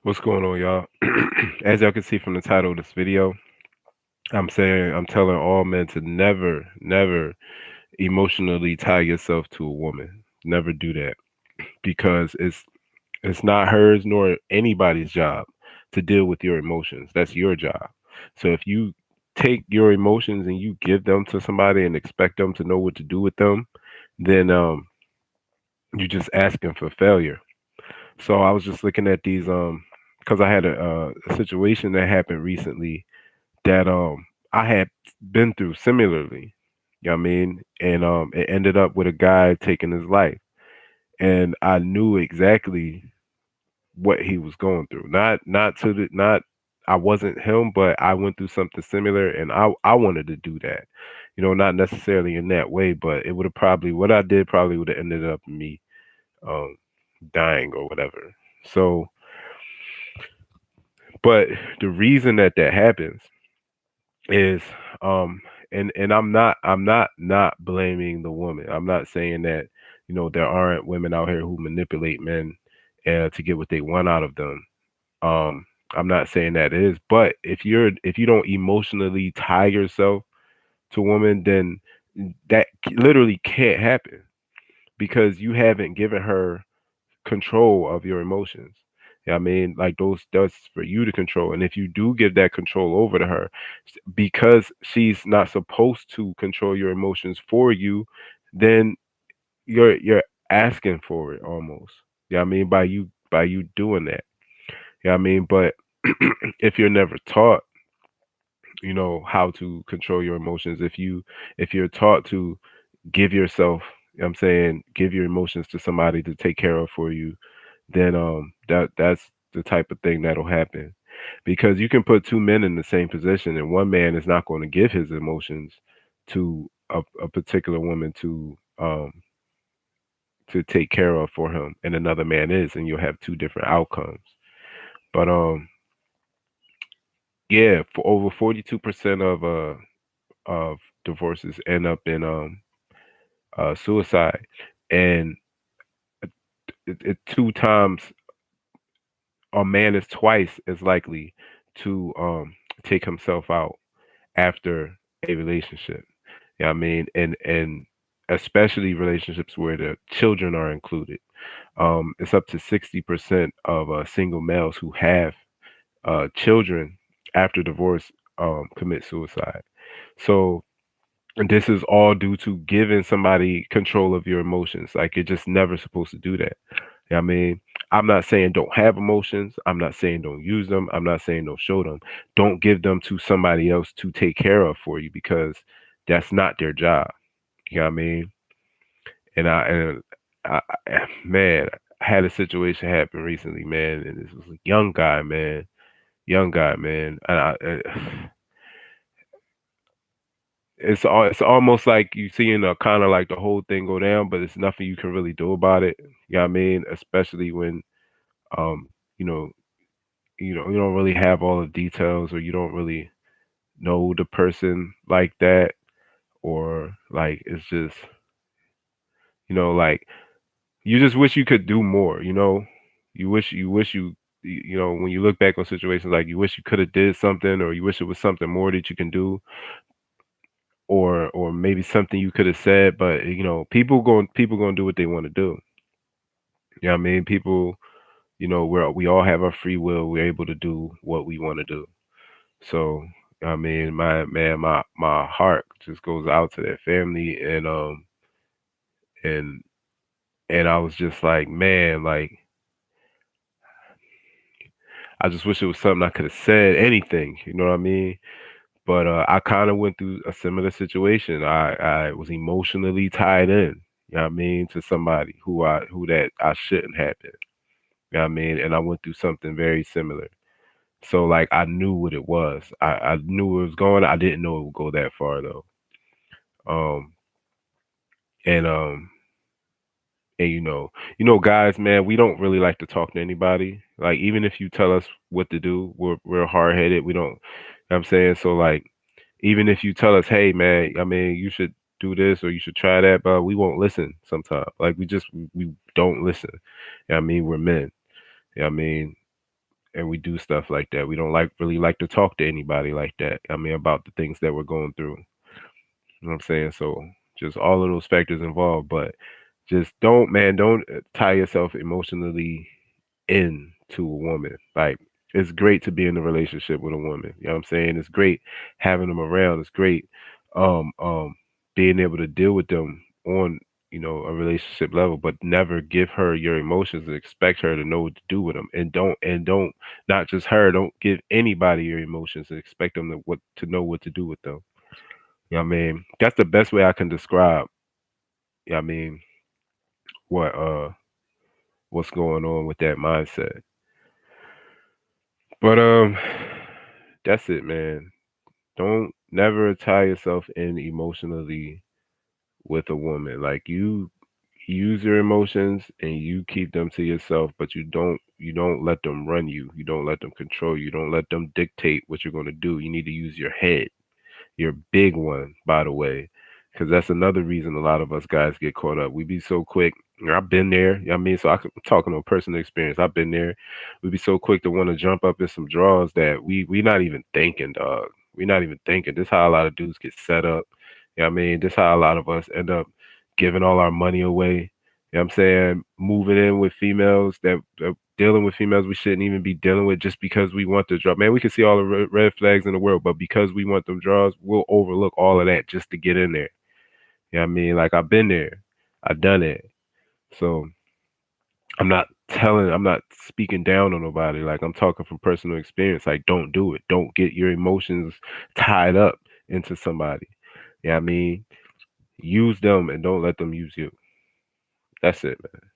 What's going on, y'all? As y'all can see from the title of this video, I'm telling all men to never, never emotionally tie yourself to a woman. Never do that because it's not hers nor anybody's job to deal with your emotions. That's your job. So if you take your emotions and you give them to somebody and expect them to know what to do with them, then you're just asking for failure. So I was just looking at these because I had a situation that happened recently that I had been through similarly. You know what I mean? And it ended up with a guy taking his life. And I knew exactly what he was going through. Not to the not I wasn't him, but I went through something similar and I wanted to do that. You know, not necessarily in that way, but it would have probably what I did probably would have ended up in me um dying or whatever. So but the reason that that happens is um and I'm not blaming the woman. I'm not saying that there aren't women out here who manipulate men to get what they want out of them. I'm not saying that it is, but if you don't emotionally tie yourself to a woman, then that literally can't happen because you haven't given her control of your emotions. I mean, like those that's for you to control. And if you do give that control over to her, because she's not supposed to control your emotions for you, then you're asking for it almost. I mean, by you doing that. I mean, but if you're never taught, how to control your emotions, if you're taught to give yourself, I'm saying, give your emotions to somebody to take care of for you, then that's the type of thing that'll happen. Because you can put two men in the same position and one man is not going to give his emotions to a particular woman to take care of for him and another man is, and you'll have two different outcomes. But yeah, for over 42% of divorces end up in suicide, and two times a man is twice as likely to take himself out after a relationship. Yeah, I mean, and especially relationships where the children are included. It's up to 60% of single males who have children after divorce commit suicide. So and this is all due to giving somebody control of your emotions. Like you're just never supposed to do that. I mean, I'm not saying don't have emotions. I'm not saying don't use them. I'm not saying don't show them. Don't give them to somebody else to take care of for you because that's not their job. You know what I mean? Man, I had a situation happen recently, man, and this was a young guy, man, and it's almost like you seeing a kind of like the whole thing go down, but it's nothing you can really do about it. You know what I mean? Especially when um, you know, you don't really have all the details or you don't really know the person like that, or like it's just, like you just wish you could do more, you wish you when you look back on situations like you wish you could have did something or you wish it was something more that you can do or maybe something you could have said, but people going to do what they want to do. You know what I mean? People, we all have our free will. We're able to do what we want to do. So, I mean, my heart just goes out to that family and and I was just like, man, like I just wish it was something I could have said, anything, you know what I mean? But I kind of went through a similar situation. I was emotionally tied in, you know what I mean, to somebody who that I shouldn't have been. You know what I mean? And I went through something very similar. So like I knew what it was. I knew where it was going. I didn't know it would go that far though. Um and guys, man, we don't really like to talk to anybody. Like even if you tell us what to do, we're hard headed. We don't, you know what I'm saying? So like even if you tell us, hey man, I mean you should do this or you should try that, but we won't listen sometimes. Like we don't listen. You know what I mean? We're men. You know what I mean? and we do stuff like that. We don't really like to talk to anybody like that. I mean, about the things that we're going through. You know what I'm saying? So just all of those factors involved, but just don't tie yourself emotionally into a woman. Like, it's great to be in a relationship with a woman. You know what I'm saying? It's great having them around. It's great um um being able to deal with them on, a relationship level, but never give her your emotions and expect her to know what to do with them. And don't not just her, don't give anybody your emotions and expect them to know what to do with them. You know what I mean? That's the best way I can describe, you know what I mean, what what's going on with that mindset. But that's it, man. Don't never tie yourself in emotionally with a woman. Like, you use your emotions and you keep them to yourself, but you don't let them run you. You don't let them control you. You don't let them dictate what you're going to do. You need to use your head. Your big one, by the way, because that's another reason a lot of us guys get caught up. We be so quick. I've been there. You know what I mean? So I'm talking on personal experience. I've been there. We be so quick to want to jump up in some draws that we not even thinking, dog. We not even thinking. This how a lot of dudes get set up. You know what I mean? This how a lot of us end up giving all our money away. You know what I'm saying? Moving in with females that dealing with females we shouldn't even be dealing with just because we want the draw. Man, we can see all the red flags in the world, but because we want them draws, we'll overlook all of that just to get in there. You know what I mean? Like, I've been there. I've done it. So I'm not speaking down on nobody. Like, I'm talking from personal experience. Like, don't do it. Don't get your emotions tied up into somebody. You know what I mean? Use them and don't let them use you. That's it, man.